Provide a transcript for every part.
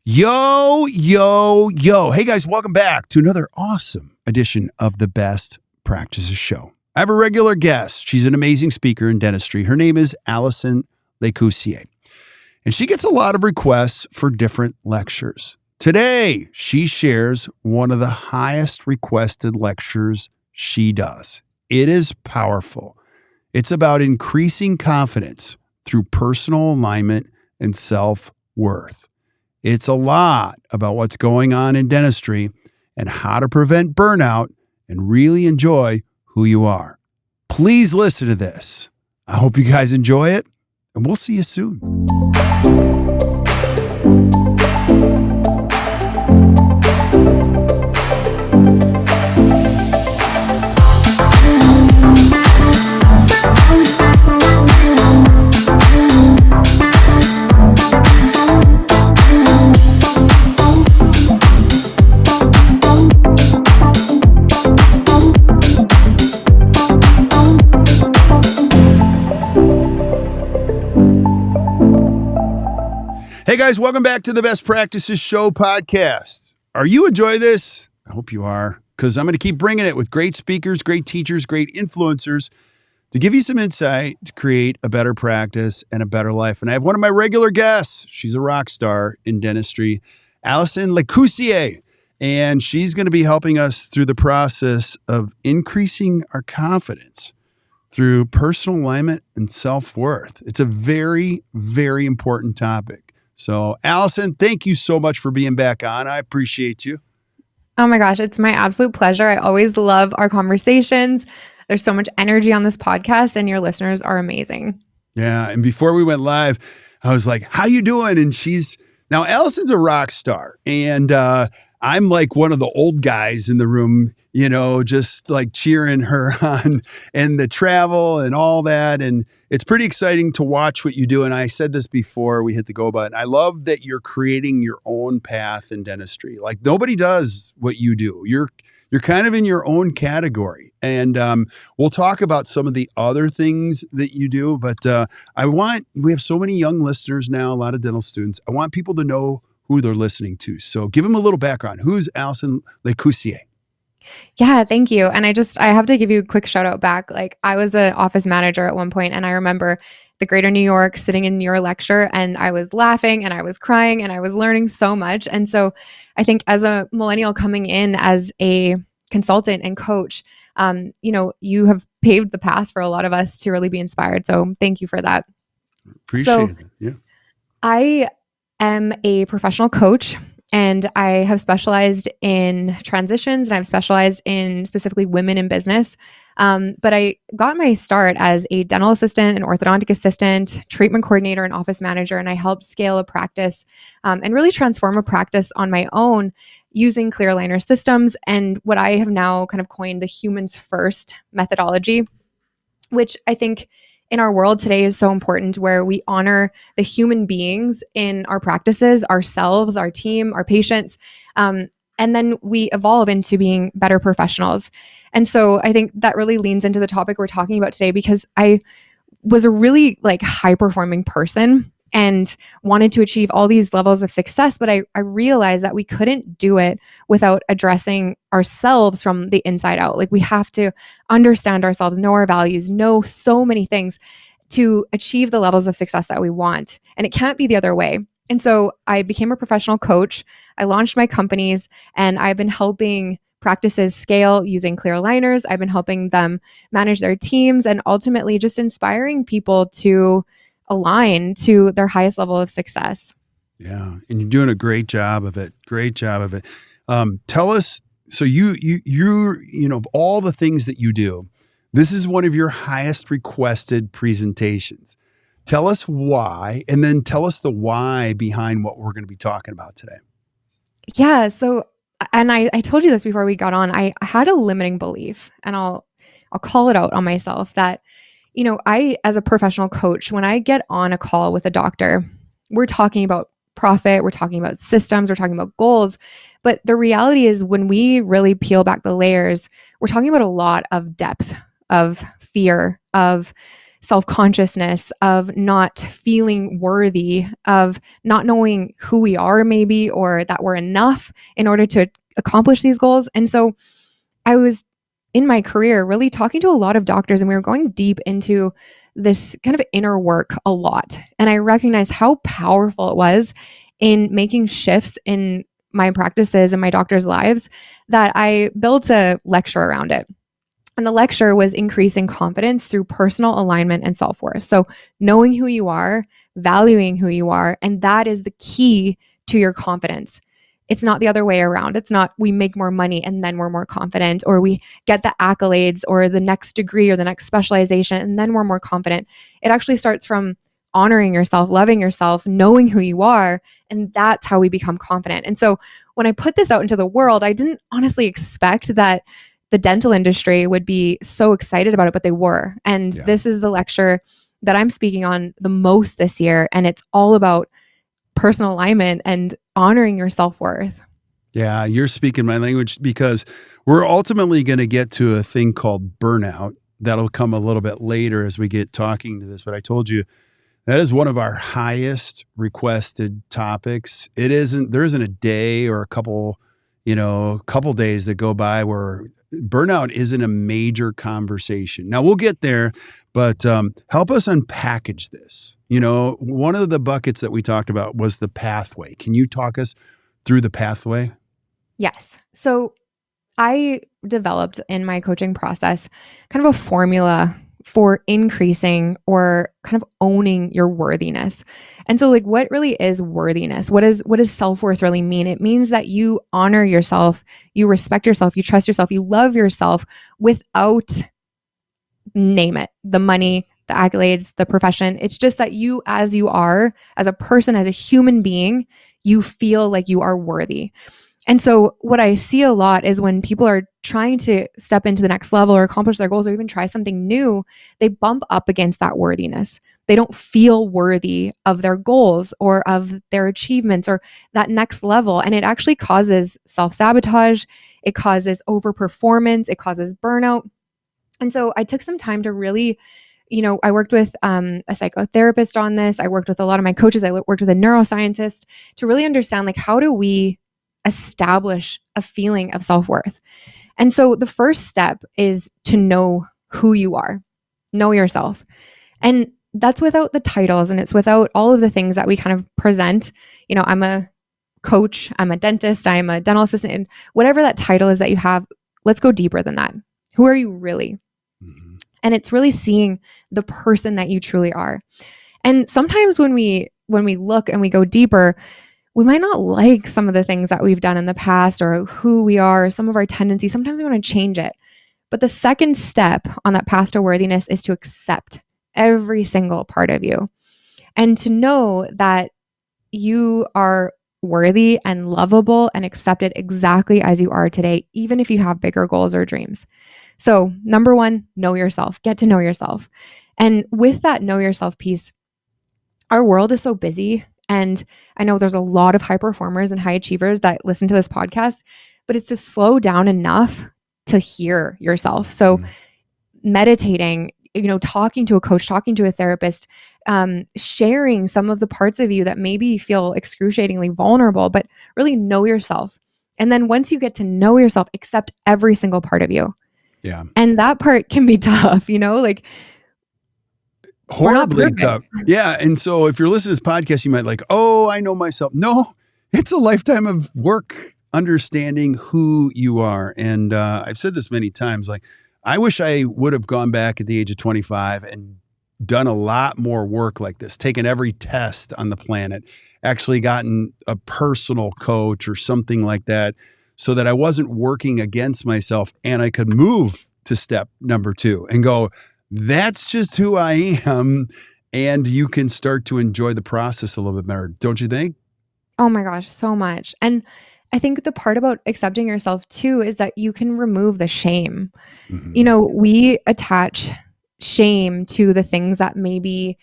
Yo, yo, yo. Hey guys, welcome back to another awesome edition of the Best Practices Show. I have a regular guest. She's an amazing speaker in dentistry. Her name is Allison Lacoursiere, and she gets a lot of requests for different lectures. Today, she shares one of the highest requested lectures she does. It is powerful. It's about increasing confidence through personal alignment and self-worth. It's a lot about what's going on in dentistry and how to prevent burnout and really enjoy who you are. Please listen to this. I hope you guys enjoy it, and we'll see you soon. Hey guys, welcome back to the Best Practices Show podcast. Are you enjoying this? I hope you are, because I'm going to keep bringing it with great speakers, great teachers, great influencers to give you some insight to create a better practice and a better life. And I have one of my regular guests. She's a rock star in dentistry, Allison Lacoursiere, and she's going to be helping us through the process of increasing our confidence through personal alignment and self-worth. It's a very, very important topic. So, Allison, thank you so much for being back on. I appreciate you. Oh my gosh, it's my absolute pleasure. I always love our conversations. There's so much energy on this podcast, and your listeners are amazing. Yeah, and before we went live, I was like, how you doing? And now Allison's a rock star, and I'm like one of the old guys in the room, just like cheering her on and the travel and all that. And it's pretty exciting to watch what you do. And I said this before we hit the go button. I love that you're creating your own path in dentistry. Like nobody does what you do. You're kind of in your own category. And we'll talk about some of the other things that you do. But we have so many young listeners now, a lot of dental students. I want people to know who they're listening to. So give them a little background. Who's Allison Lacoursiere? Yeah, thank you. And I have to give you a quick shout out back. Like I was an office manager at one point, and I remember the Greater New York sitting in your lecture, and I was laughing and I was crying and I was learning so much. And so I think as a millennial coming in as a consultant and coach, you have paved the path for a lot of us to really be inspired. So thank you for that. Appreciate it. Yeah. I am a professional coach, and I have specialized in transitions, and I've specialized in specifically women in business. But I got my start as a dental assistant, an orthodontic assistant, treatment coordinator, and office manager. And I helped scale a practice and really transform a practice on my own using clear aligner systems and what I have now kind of coined the humans first methodology, which I think in our world today is so important, where we honor the human beings in our practices, ourselves, our team, our patients, and then we evolve into being better professionals. And so I think that really leans into the topic we're talking about today, because I was a really high performing person and wanted to achieve all these levels of success, but I realized that we couldn't do it without addressing ourselves from the inside out. Like we have to understand ourselves, know our values, know so many things to achieve the levels of success that we want. And it can't be the other way. And so I became a professional coach. I launched my companies, and I've been helping practices scale using clear aligners. I've been helping them manage their teams, and ultimately just inspiring people to align to their highest level of success. Yeah. And you're doing a great job of it. Great job of it. Tell us, so you're, of all the things that you do, this is one of your highest requested presentations. Tell us why, and then tell us the why behind what we're going to be talking about today. Yeah. So, and I told you this before we got on, I had a limiting belief, and I'll call it out on myself that, I, as a professional coach, when I get on a call with a doctor, we're talking about profit, we're talking about systems, we're talking about goals. But the reality is, when we really peel back the layers, we're talking about a lot of depth, of fear, of self-consciousness, of not feeling worthy, of not knowing who we are maybe, or that we're enough in order to accomplish these goals. And so I was in my career really talking to a lot of doctors, and we were going deep into this kind of inner work a lot. And I recognized how powerful it was in making shifts in my practices and my doctors' lives that I built a lecture around it. And the lecture was increasing confidence through personal alignment and self-worth. So knowing who you are, valuing who you are, and that is the key to your confidence. It's not the other way around. It's not we make more money and then we're more confident, or we get the accolades or the next degree or the next specialization and then we're more confident. It actually starts from honoring yourself, loving yourself, knowing who you are, and that's how we become confident. And so when I put this out into the world, I didn't honestly expect that the dental industry would be so excited about it, but they were. And this is the lecture that I'm speaking on the most this year. And it's all about personal alignment and honoring your self-worth. Yeah, you're speaking my language, because we're ultimately going to get to a thing called burnout. That'll come a little bit later as we get talking to this. But I told you that is one of our highest requested topics. There isn't a day or a couple days that go by where burnout isn't a major conversation. Now we'll get there, but help us unpackage this. One of the buckets that we talked about was the pathway. Can you talk us through the pathway? Yes. So I developed in my coaching process kind of a formula for increasing or kind of owning your worthiness. And so what really is worthiness? What does self-worth really mean? It means that you honor yourself, you respect yourself, you trust yourself, you love yourself without, name it, the money, the accolades, the profession. It's just that you, as you are, as a person, as a human being, you feel like you are worthy. And so what I see a lot is when people are trying to step into the next level or accomplish their goals or even try something new, they bump up against that worthiness. They don't feel worthy of their goals or of their achievements or that next level. And it actually causes self-sabotage. It causes overperformance. It causes burnout. And so I took some time to really, I worked with a psychotherapist on this. I worked with a lot of my coaches. I worked with a neuroscientist to really understand how do we establish a feeling of self-worth. And so the first step is to know who you are, know yourself. And that's without the titles, and it's without all of the things that we kind of present. I'm a coach, I'm a dentist, I'm a dental assistant, and whatever that title is that you have, let's go deeper than that. Who are you really? Mm-hmm. And it's really seeing the person that you truly are. And sometimes when we look and we go deeper, we might not like some of the things that we've done in the past or who we are, some of our tendencies. Sometimes we want to change it. But the second step on that path to worthiness is to accept every single part of you and to know that you are worthy and lovable and accepted exactly as you are today, even if you have bigger goals or dreams. So number one, know yourself, get to know yourself. And with that know yourself piece, our world is so busy. And I know there's a lot of high performers and high achievers that listen to this podcast, but it's to slow down enough to hear yourself. So meditating, talking to a coach, talking to a therapist, sharing some of the parts of you that maybe feel excruciatingly vulnerable, but really know yourself. And then once you get to know yourself, accept every single part of you. Yeah. And that part can be tough, horribly tough. Yeah. And so if you're listening to this podcast, you might I know myself. No, it's a lifetime of work understanding who you are. And I've said this many times, I wish I would have gone back at the age of 25 and done a lot more work like this, taken every test on the planet, actually gotten a personal coach or something like that so that I wasn't working against myself and I could move to step number 2 and go, that's just who I am. And you can start to enjoy the process a little bit better. Don't you think? Oh my gosh, so much. And I think the part about accepting yourself too is that you can remove the shame. Mm-hmm. We attach shame to the things that maybe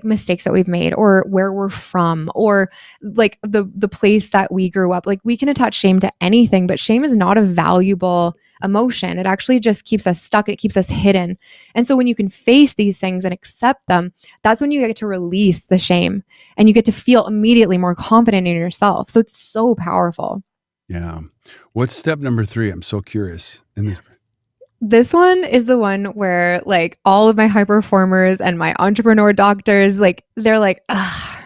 mistakes that we've made or where we're from or the place that we grew up. We can attach shame to anything, but shame is not a valuable emotion. It actually just keeps us stuck. It keeps us hidden. And so when you can face these things and accept them, that's when you get to release the shame and you get to feel immediately more confident in yourself. So it's so powerful. Yeah. What's step number 3? I'm so curious in this. This one is the one where like all of my high performers and my entrepreneur doctors, like they're like, ugh,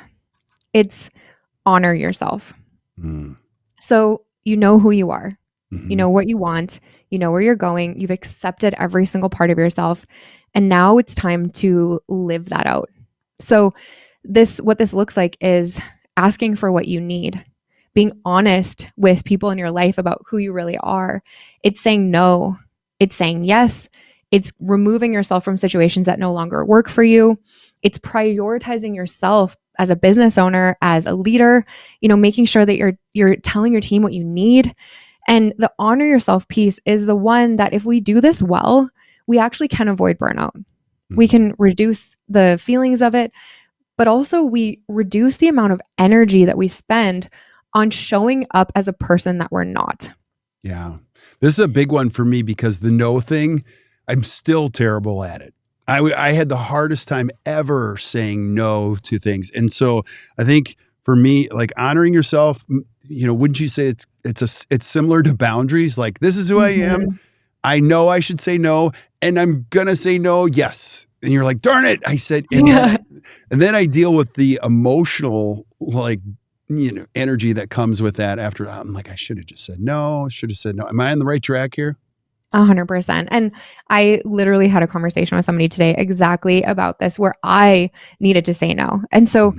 it's honor yourself. So you know who you are, you know what you want, you know where you're going, you've accepted every single part of yourself. And now it's time to live that out. So what this looks like is asking for what you need, being honest with people in your life about who you really are. It's saying no. It's saying yes. It's removing yourself from situations that no longer work for you. It's prioritizing yourself as a business owner, as a leader, making sure that you're telling your team what you need. And the honor yourself piece is the one that if we do this well, we actually can avoid burnout. We can reduce the feelings of it, but also we reduce the amount of energy that we spend on showing up as a person that we're not. Yeah. This is a big one for me because the no thing, I'm still terrible at it. I had the hardest time ever saying no to things. And so I think for me, like honoring yourself, wouldn't you say it's similar to boundaries? Like, this is who I am. I know I should say no, and I'm going to say no. Yes. And you're like, darn it. I said, and then I deal with the emotional, energy that comes with that after. I'm like, I should have just said no. Should have said no. Am I on the right track here? 100%. And I literally had a conversation with somebody today exactly about this, where I needed to say no. And so,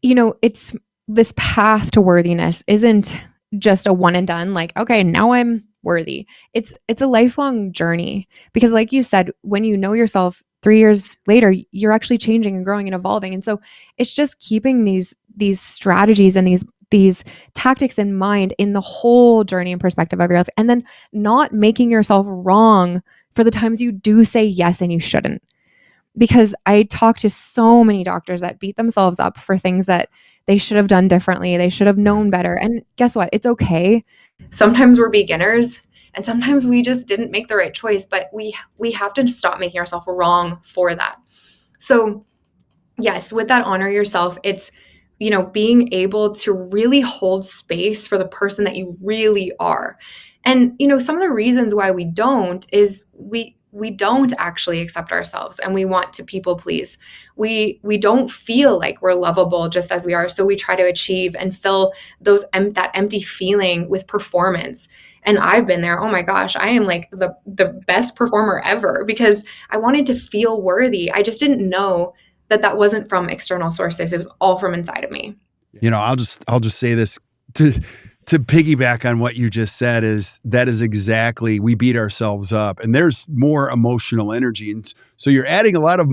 it's this path to worthiness isn't just a one and done, like, okay, now I'm worthy. It's a lifelong journey because like you said, when you know yourself 3 years later, you're actually changing and growing and evolving. And so it's just keeping these strategies and these tactics in mind in the whole journey and perspective of your life, and then not making yourself wrong for the times you do say yes and you shouldn't. Because I talk to so many doctors that beat themselves up for things that they should have done differently. They should have known better. And guess what? It's okay. Sometimes we're beginners and sometimes we just didn't make the right choice, but we have to stop making ourselves wrong for that. So yes, with that honor yourself, it's being able to really hold space for the person that you really are. And, some of the reasons why we don't is we don't actually accept ourselves and we want to people please. We don't feel like we're lovable just as we are. So we try to achieve and fill that empty feeling with performance. And I've been there. Oh my gosh, I am like the best performer ever because I wanted to feel worthy. I just didn't know that wasn't from external sources. It was all from inside of me. I'll just say this to piggyback on what you just said that is exactly, we beat ourselves up and there's more emotional energy. And so you're adding a lot of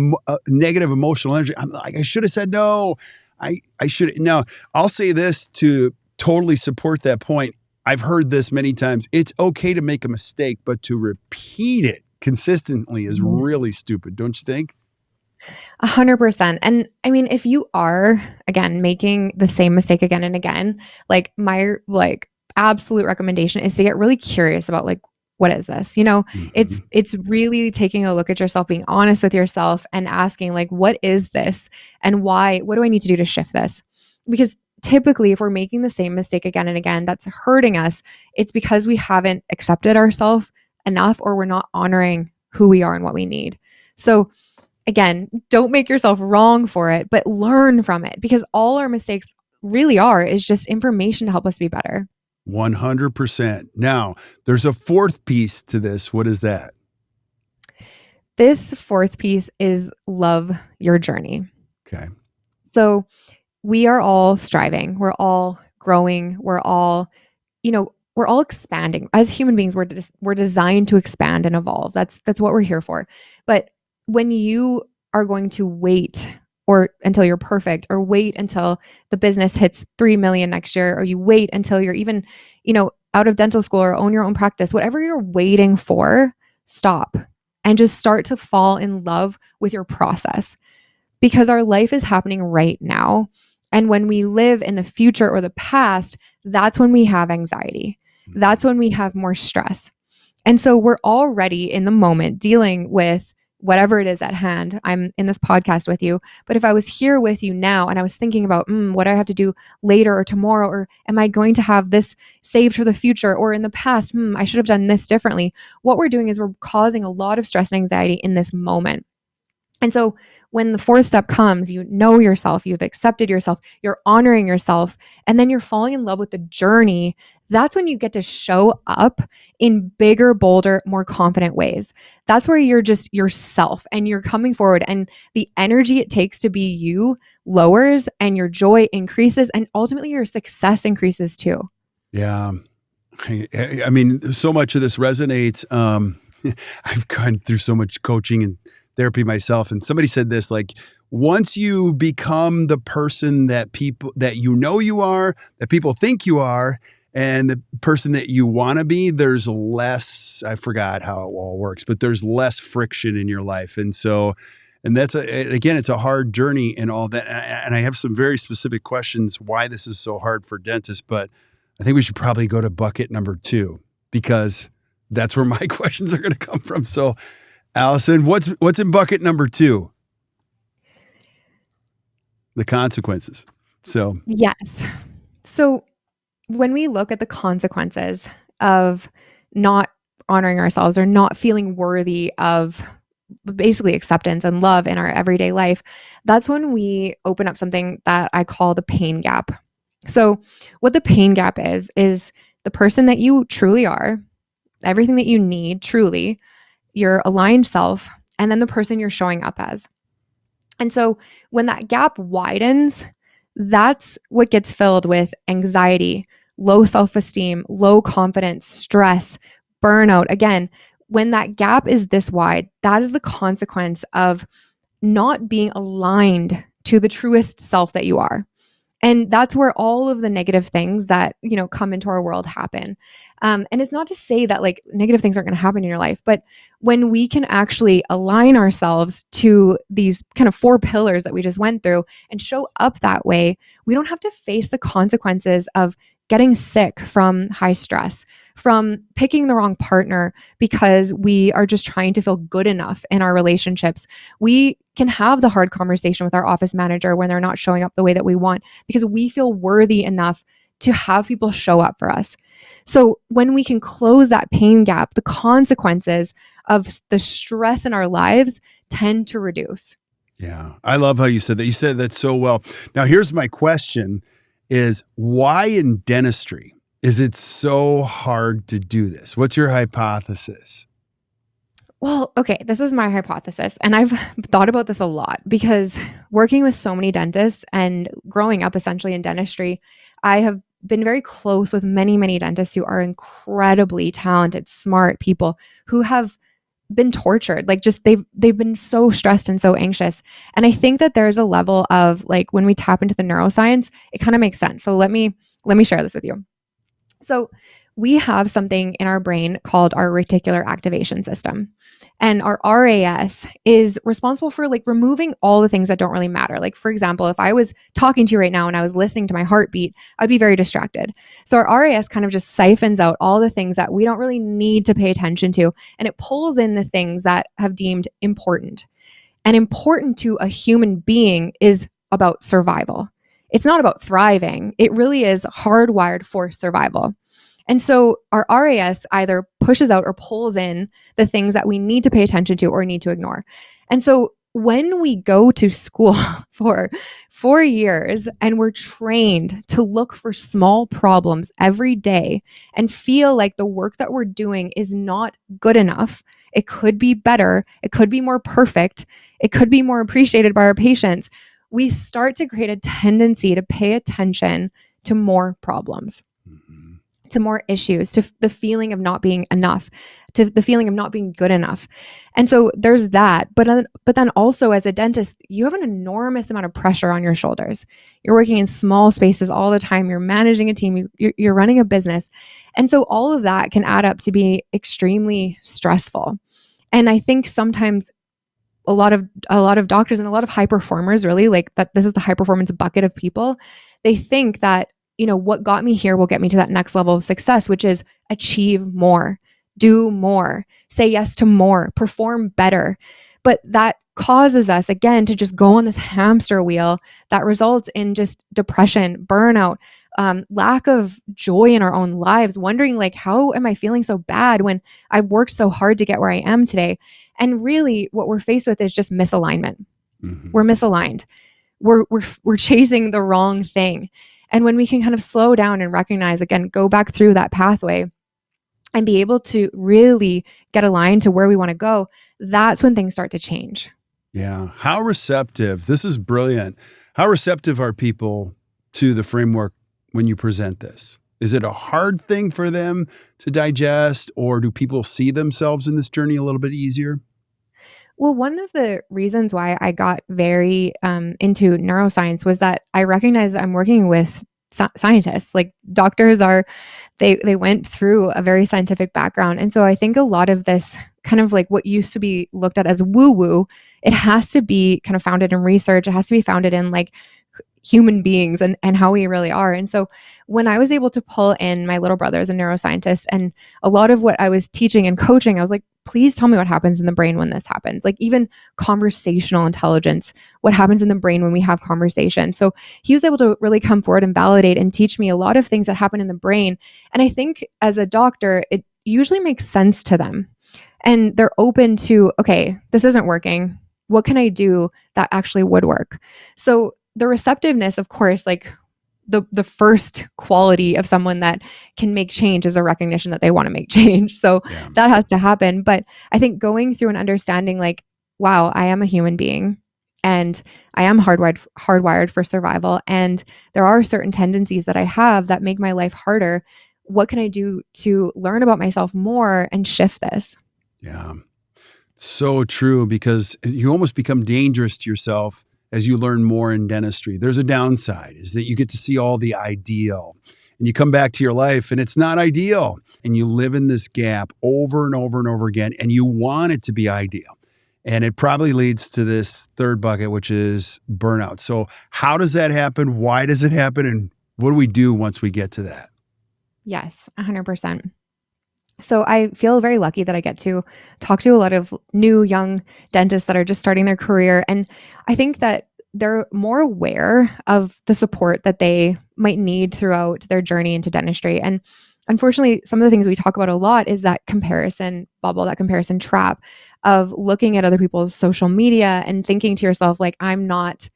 negative emotional energy. I'm like, I should have said no. I should. Now I'll say this to totally support that point. I've heard this many times. It's okay to make a mistake, but to repeat it consistently is really stupid. Don't you think? 100%. And I mean, if you are, again, making the same mistake again and again, like my absolute recommendation is to get really curious about what is this? It's really taking a look at yourself, being honest with yourself and asking what is this and why? What do I need to do to shift this? Because typically if we're making the same mistake again and again, that's hurting us. It's because we haven't accepted ourselves enough or we're not honoring who we are and what we need. So again, don't make yourself wrong for it, but learn from it because all our mistakes really is just information to help us be better. 100%. Now, there's a fourth piece to this. What is that? This fourth piece is love your journey. Okay. So we are all striving. We're all growing. We're all expanding. As human beings, we're designed to expand and evolve. That's what we're here for. But when you are going to wait or until you're perfect or wait until the business hits 3 million next year, or you wait until you're even, out of dental school or own your own practice, whatever you're waiting for, stop and just start to fall in love with your process because our life is happening right now. And when we live in the future or the past, that's when we have anxiety. That's when we have more stress. And so we're already in the moment dealing with whatever it is at hand. I'm in this podcast with you, but if I was here with you now and I was thinking about what I have to do later or tomorrow, or am I going to have this saved for the future, or in the past, I should have done this differently. What we're doing is we're causing a lot of stress and anxiety in this moment. And so when the fourth step comes, you know yourself, you've accepted yourself, you're honoring yourself, and then you're falling in love with the journey. That's when you get to show up in bigger, bolder, more confident ways. That's where you're just yourself and you're coming forward, and the energy it takes to be you lowers and your joy increases, and ultimately your success increases too. Yeah. I mean, so much of this resonates. I've gone through so much coaching and therapy myself. And somebody said this, like, once you become the person that you are, that people think you are, and the person that you want to be, there's less, I forgot how it all works, but there's less friction in your life. And so, and again, it's a hard journey and all that. And I have some very specific questions why this is so hard for dentists, but I think we should probably go to bucket number 2, because that's where my questions are going to come from. So Allison, what's in bucket number 2? The consequences. So yes. So when we look at the consequences of not honoring ourselves or not feeling worthy of basically acceptance and love in our everyday life, that's when we open up something that I call the pain gap. So what the pain gap is the person that you truly are, everything that you need truly, your aligned self, and then the person you're showing up as. And so when that gap widens, that's what gets filled with anxiety, low self-esteem, low confidence, stress, burnout. Again, when that gap is this wide, that is the consequence of not being aligned to the truest self that you are. And that's where all of the negative things that, come into our world happen. And it's not to say that like negative things aren't going to happen in your life, but when we can actually align ourselves to these kind of 4 pillars that we just went through and show up that way, we don't have to face the consequences of getting sick from high stress, from picking the wrong partner because we are just trying to feel good enough in our relationships. We can have the hard conversation with our office manager when they're not showing up the way that we want because we feel worthy enough to have people show up for us. So when we can close that pain gap, the consequences of the stress in our lives tend to reduce. Yeah. I love how you said that. You said that so well. Now, here's my question is, why in dentistry is it so hard to do this? What's your hypothesis? Well, okay, this is my hypothesis, and I've thought about this a lot because working with so many dentists and growing up essentially in dentistry, I have been very close with many, many dentists who are incredibly talented, smart people who have been tortured. Like just they've been so stressed and so anxious. And I think that there's a level of like when we tap into the neuroscience, it kind of makes sense. So let me share this with you. So we have something in our brain called our reticular activation system. And our RAS is responsible for like removing all the things that don't really matter. Like for example, if I was talking to you right now and I was listening to my heartbeat, I'd be very distracted. So our RAS kind of just siphons out all the things that we don't really need to pay attention to. And it pulls in the things that have deemed important. And important to a human being is about survival. It's not about thriving. It really is hardwired for survival. And so our RAS either pushes out or pulls in the things that we need to pay attention to or need to ignore. And so when we go to school for 4 years and we're trained to look for small problems every day and feel like the work that we're doing is not good enough, it could be better, it could be more perfect, it could be more appreciated by our patients, we start to create a tendency to pay attention to more problems. To more issues, to the feeling of not being enough, to the feeling of not being good enough. And so there's that. But then also as a dentist, you have an enormous amount of pressure on your shoulders. You're working in small spaces all the time. You're managing a team. You're running a business. And so all of that can add up to be extremely stressful. And I think sometimes a lot of doctors and a lot of high performers really like that this is the high performance bucket of people. They think that what got me here will get me to that next level of success, which is achieve more, do more, say yes to more, perform better. But that causes us, again, to just go on this hamster wheel that results in just depression, burnout, lack of joy in our own lives, wondering like, how am I feeling so bad when I've worked so hard to get where I am today? And really what we're faced with is just misalignment. We're misaligned. We're chasing the wrong thing. And when we can kind of slow down and recognize, again, go back through that pathway and be able to really get aligned to where we want to go, that's when things start to change. Yeah. How receptive, this is brilliant. How receptive are people to the framework when you present this? Is it a hard thing for them to digest, or do people see themselves in this journey a little bit easier? Well, one of the reasons why I got very into neuroscience was that I recognized I'm working with scientists. Like doctors are, they went through a very scientific background. And so I think a lot of this kind of like what used to be looked at as woo woo, it has to be kind of founded in research. It has to be founded in like human beings and how we really are. And so when I was able to pull in my little brother as a neuroscientist, and a lot of what I was teaching and coaching, I was like, please tell me what happens in the brain when this happens. Like even conversational intelligence, what happens in the brain when we have conversations. So he was able to really come forward and validate and teach me a lot of things that happen in the brain. And I think as a doctor, it usually makes sense to them. And they're open to, okay, this isn't working. What can I do that actually would work? So the receptiveness, of course, like the first quality of someone that can make change is a recognition that they want to make change. So that has to happen. But I think going through and understanding like, wow, I am a human being and I am hardwired for survival. And there are certain tendencies that I have that make my life harder. What can I do to learn about myself more and shift this? Yeah. So true, because you almost become dangerous to yourself as you learn more in dentistry. There's a downside, is that you get to see all the ideal and you come back to your life and it's not ideal. And you live in this gap over and over and over again, and you want it to be ideal. And it probably leads to this third bucket, which is burnout. So how does that happen? Why does it happen? And what do we do once we get to that? Yes, 100%. So I feel very lucky that I get to talk to a lot of new young dentists that are just starting their career. And I think that they're more aware of the support that they might need throughout their journey into dentistry. And unfortunately, some of the things we talk about a lot is that comparison bubble, that comparison trap of looking at other people's social media and thinking to yourself, like, I'm not,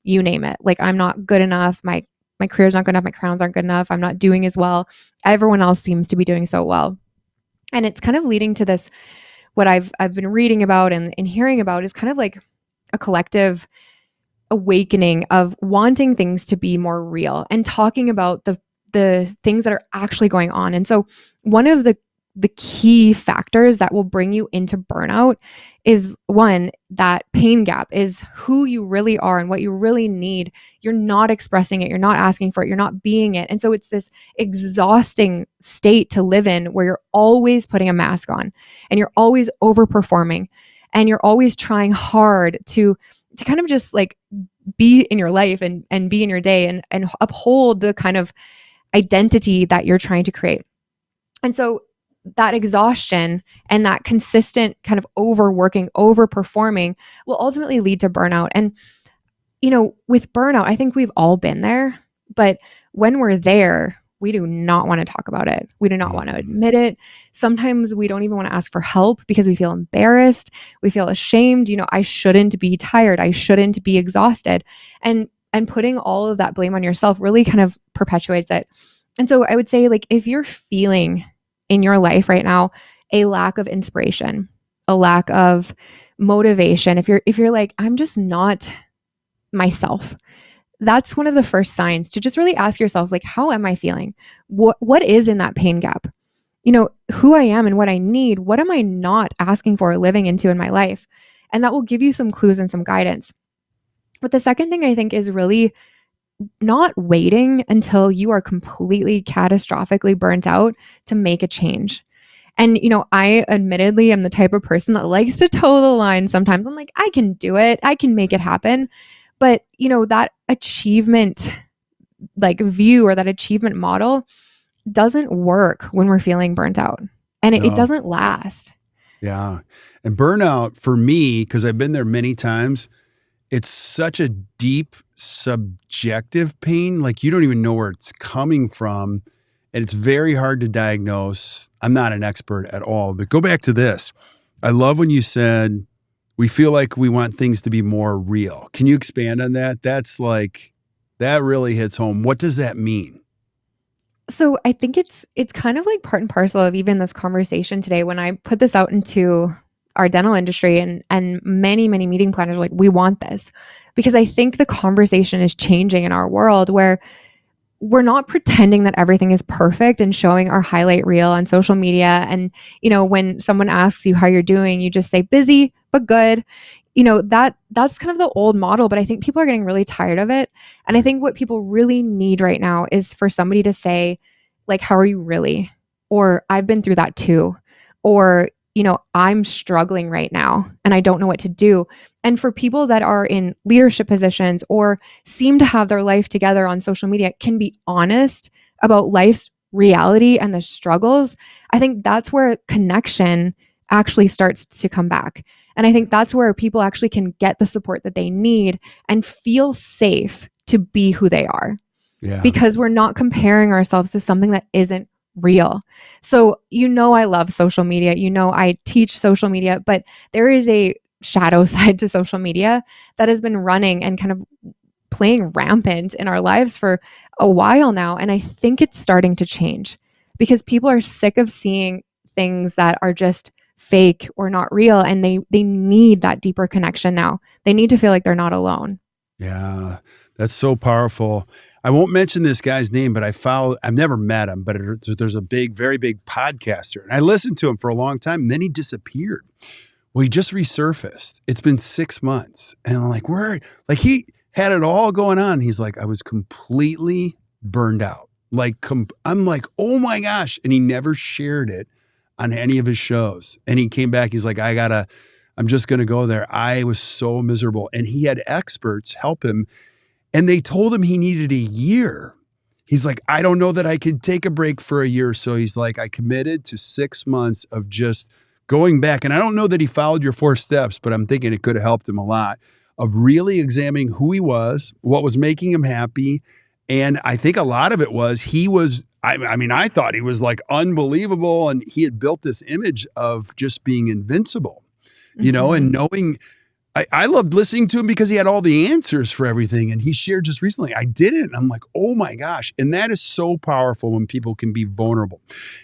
you name it, like, I'm not good enough. My career's not good enough. My crowns aren't good enough. I'm not doing as well. Everyone else seems to be doing so well. And it's kind of leading to this, what I've been reading about and hearing about is kind of like a collective awakening of wanting things to be more real and talking about the things that are actually going on. And so one of the key factors that will bring you into burnout is, one, that pain gap is who you really are and what you really need. You're not expressing it. You're not asking for it. You're not being it. And so it's this exhausting state to live in where you're always putting a mask on and you're always overperforming and you're always trying hard to kind of just like be in your life and be in your day and uphold the kind of identity that you're trying to create. And so that exhaustion and that consistent kind of overworking, overperforming will ultimately lead to burnout. And, you know, with burnout, I think we've all been there, but when we're there, we do not want to talk about it. We do not want to admit it. Sometimes we don't even want to ask for help because we feel embarrassed. We feel ashamed. You know, I shouldn't be tired. I shouldn't be exhausted. And putting all of that blame on yourself really kind of perpetuates it. And so I would say, like, if you're feeling in your life right now a lack of inspiration, a lack of motivation, if you're like, I'm just not myself, that's one of the first signs to just really ask yourself, like, how am I feeling? What is in that pain gap? You know, who I am and what I need, what am I not asking for or living into in my life? And that will give you some clues and some guidance. But the second thing I think is really not waiting until you are completely catastrophically burnt out to make a change. And, you know, I admittedly am the type of person that likes to toe the line sometimes. I'm like, I can do it. I can make it happen. But, you know, that achievement like view or that achievement model doesn't work when we're feeling burnt out. and it No. doesn't last. Yeah. And burnout for me, because I've been there many times, it's such a deep subjective pain. Like you don't even know where it's coming from. And it's very hard to diagnose. I'm not an expert at all, but go back to this. I love when you said, we feel like we want things to be more real. Can you expand on that? That really hits home. What does that mean? So I think it's kind of like part and parcel of even this conversation today. When I put this out into our dental industry and many meeting planners are like, we want this, because I think the conversation is changing in our world where we're not pretending that everything is perfect and showing our highlight reel on social media. And, when someone asks you how you're doing, you just say busy, but good. That's kind of the old model, but I think people are getting really tired of it. And I think what people really need right now is for somebody to say, like, how are you really? Or I've been through that too. Or, I'm struggling right now and I don't know what to do. And for people that are in leadership positions or seem to have their life together on social media, can be honest about life's reality and the struggles. I think that's where connection actually starts to come back. And I think that's where people actually can get the support that they need and feel safe to be who they are. Yeah. Because we're not comparing ourselves to something that isn't real. So, I love social media. I teach social media, but there is a shadow side to social media that has been running and kind of playing rampant in our lives for a while now. And I think it's starting to change because people are sick of seeing things that are just fake or not real. And they need that deeper connection now. They need to feel like they're not alone. Yeah, that's so powerful. I won't mention this guy's name, but I've never met him, but there's a very big podcaster. And I listened to him for a long time, and then he disappeared. Well, he just resurfaced. It's been 6 months. And I'm like, he had it all going on. He's like, I was completely burned out. I'm like, oh my gosh. And he never shared it on any of his shows. And he came back. He's like, I'm just going to go there. I was so miserable. And he had experts help him. And they told him he needed a year. He's like, I don't know that I could take a break for a year. So he's like, I committed to 6 months of just going back. And I don't know that he followed your 4 steps, but I'm thinking it could have helped him a lot of really examining who he was, what was making him happy. And I think a lot of it was I thought he was like unbelievable. And he had built this image of just being invincible, and knowing. I loved listening to him because he had all the answers for everything. And he shared just recently, I didn't. I'm like, oh my gosh. And that is so powerful when people can be vulnerable.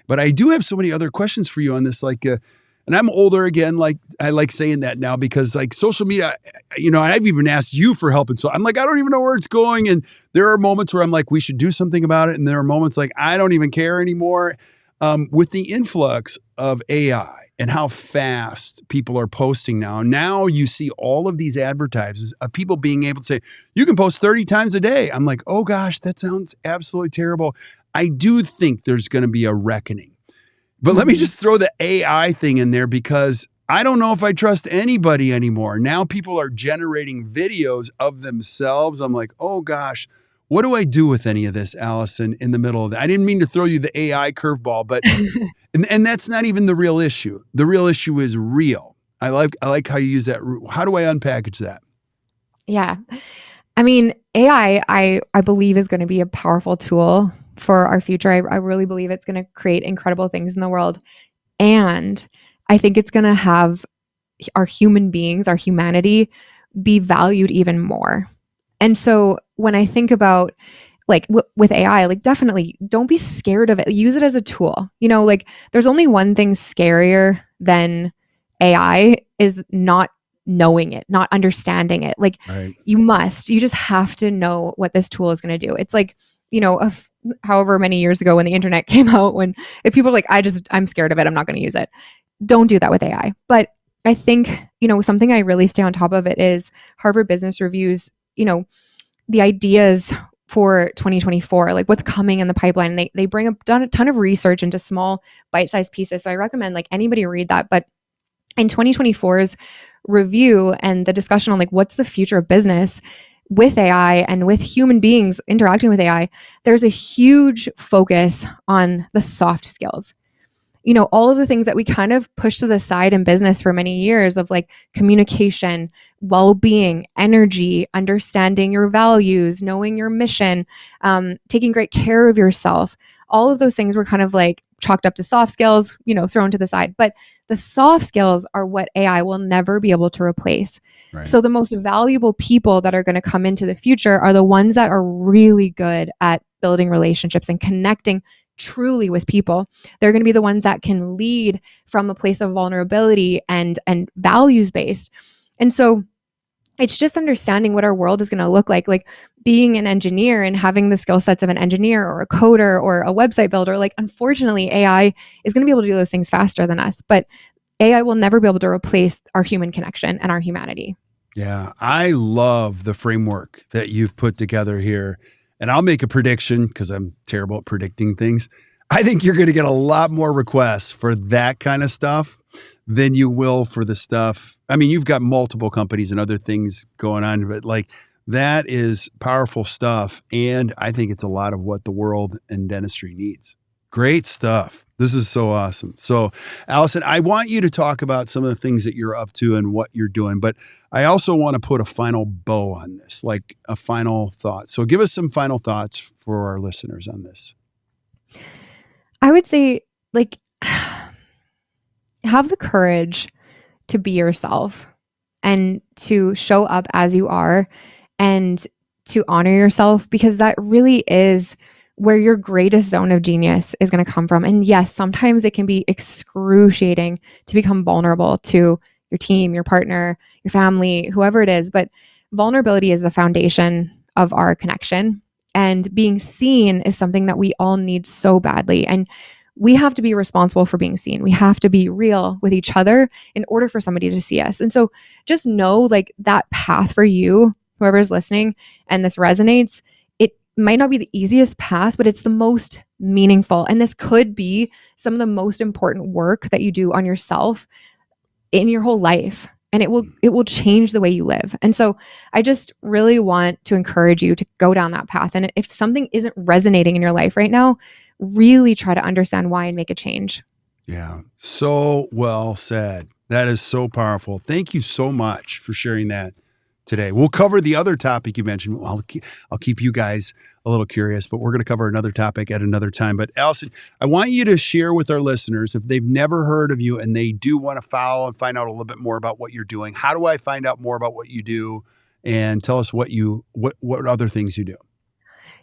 But I do have so many other questions for you on this. And I'm older again, like I like saying that now because like social media, I've even asked you for help. And so I'm like, I don't even know where it's going. And there are moments where I'm like, we should do something about it. And there are moments like, I don't even care anymore. With the influx of AI and how fast people are posting now you see all of these advertisements of people being able to say, you can post 30 times a day. I'm like, oh gosh, that sounds absolutely terrible. I do think there's going to be a reckoning. But let me just throw the AI thing in there because I don't know if I trust anybody anymore. Now people are generating videos of themselves. I'm like, oh gosh. What do I do with any of this, Allison, in the middle of that? I didn't mean to throw you the AI curveball, but and that's not even the real issue. The real issue is real. I like how you use that. How do I unpackage that? Yeah. I mean, AI, I believe is going to be a powerful tool for our future. I really believe it's going to create incredible things in the world. And I think it's going to have our human beings, our humanity, be valued even more. And so when I think about like with AI, like definitely don't be scared of it. Use it as a tool. There's only one thing scarier than AI is not knowing it, not understanding it. Like Right. you just have to know what this tool is going to do. It's like, however many years ago when the internet came out, if people are like, I'm scared of it, I'm not going to use it. Don't do that with AI. But I think, something I really stay on top of it is Harvard Business Review's, the ideas for 2024, like what's coming in the pipeline. They bring a ton of research into small bite-sized pieces. So I recommend like anybody read that. But in 2024's review and the discussion on like what's the future of business with AI and with human beings interacting with AI, there's a huge focus on the soft skills. all of the things that we kind of pushed to the side in business for many years of like communication, well-being, energy, understanding your values, knowing your mission, taking great care of yourself. All of those things were kind of like chalked up to soft skills, thrown to the side. But the soft skills are what AI will never be able to replace. Right. So the most valuable people that are going to come into the future are the ones that are really good at building relationships and connecting truly with people. They're going to be the ones that can lead from a place of vulnerability and values based. And so it's just understanding what our world is going to look like being an engineer and having the skill sets of an engineer or a coder or a website builder. Like, unfortunately, AI is going to be able to do those things faster than us, but AI will never be able to replace our human connection and our humanity. Yeah, I love the framework that you've put together here. And I'll make a prediction because I'm terrible at predicting things. I think you're going to get a lot more requests for that kind of stuff than you will for the stuff. I mean, you've got multiple companies and other things going on, but like that is powerful stuff. And I think it's a lot of what the world and dentistry needs. Great stuff. This is so awesome. So, Allison, I want you to talk about some of the things that you're up to and what you're doing, but I also want to put a final bow on this, like a final thought. So give us some final thoughts for our listeners on this. I would say, like, have the courage to be yourself and to show up as you are and to honor yourself, because that really is where your greatest zone of genius is going to come from. And yes, sometimes it can be excruciating to become vulnerable to your team, your partner, your family, whoever it is. But vulnerability is the foundation of our connection. And being seen is something that we all need so badly. And we have to be responsible for being seen. We have to be real with each other in order for somebody to see us. And so just know, like, that path for you, whoever's listening, and this resonates, might not be the easiest path, but it's the most meaningful. And this could be some of the most important work that you do on yourself in your whole life. And it will change the way you live. And so I just really want to encourage you to go down that path. And if something isn't resonating in your life right now, really try to understand why and make a change. Yeah. So well said. That is so powerful. Thank you so much for sharing that today. We'll cover the other topic you mentioned. I'll keep you guys a little curious, but we're going to cover another topic at another time. But Allison, I want you to share with our listeners, if they've never heard of you and they do want to follow and find out a little bit more about what you're doing, how do I find out more about what you do? And tell us what other things you do.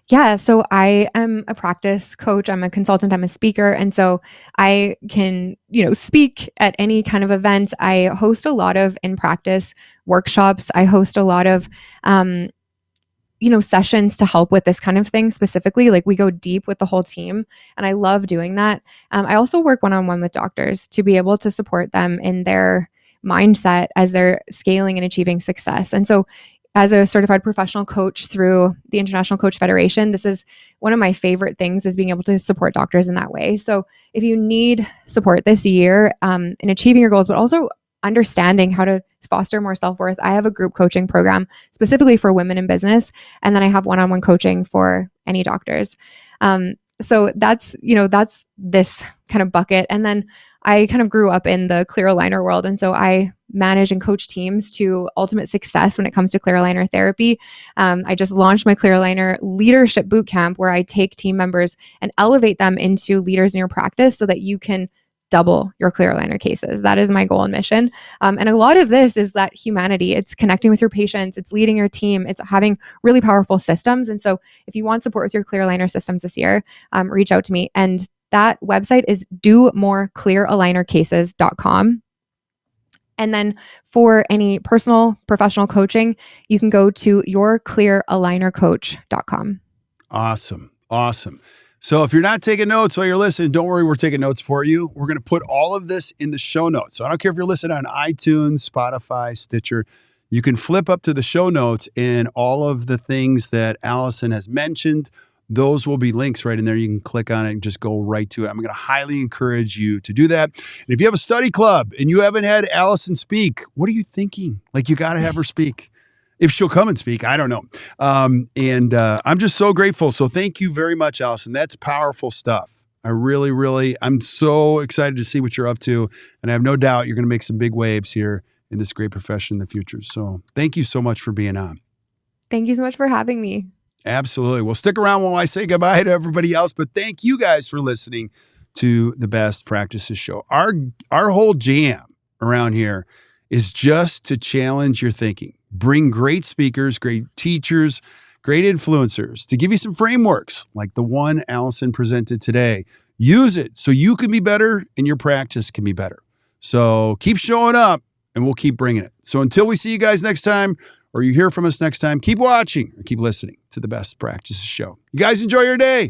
Yeah, so I am a practice coach. I'm a consultant. I'm a speaker. And so I can, speak at any kind of event. I host a lot of in-practice workshops. I host a lot of, sessions to help with this kind of thing specifically. Like, we go deep with the whole team, and I love doing that. I also work one-on-one with doctors to be able to support them in their mindset as they're scaling and achieving success. And so as a certified professional coach through the International Coach Federation, this is one of my favorite things, is being able to support doctors in that way. So if you need support this year in achieving your goals, but also understanding how to foster more self-worth, I have a group coaching program specifically for women in business. And then I have one-on-one coaching for any doctors. So that's this kind of bucket. And then I kind of grew up in the clear aligner world. And so I manage and coach teams to ultimate success when it comes to clear aligner therapy. I just launched my clear aligner leadership bootcamp, where I take team members and elevate them into leaders in your practice so that you can double your clear aligner cases. That is my goal and mission. And a lot of this is that humanity. It's connecting with your patients. It's leading your team. It's having really powerful systems. And so if you want support with your clear aligner systems this year, reach out to me. And that website is domoreclearaligners.com. And then for any personal professional coaching, you can go to yourclearalignercoach.com. Awesome. So if you're not taking notes while you're listening, don't worry, we're taking notes for you. We're going to put all of this in the show notes. So I don't care if you're listening on iTunes, Spotify, Stitcher. You can flip up to the show notes, and all of the things that Allison has mentioned, those will be links right in there. You can click on it and just go right to it. I'm going to highly encourage you to do that. And if you have a study club and you haven't had Allison speak, what are you thinking? Like, you got to have her speak. If she'll come and speak, I don't know. I'm just so grateful. So thank you very much, Allison. That's powerful stuff. I'm so excited to see what you're up to. And I have no doubt you're going to make some big waves here in this great profession in the future. So thank you so much for being on. Thank you so much for having me. Absolutely. Well, stick around while I say goodbye to everybody else, but thank you guys for listening to the Best Practices Show. Our whole jam around here is just to challenge your thinking, bring great speakers, great teachers, great influencers to give you some frameworks like the one Allison presented today. Use it so you can be better and your practice can be better. So keep showing up and we'll keep bringing it. So until we see you guys next time, or you hear from us next time, keep watching or keep listening to the Best Practices Show. You guys enjoy your day.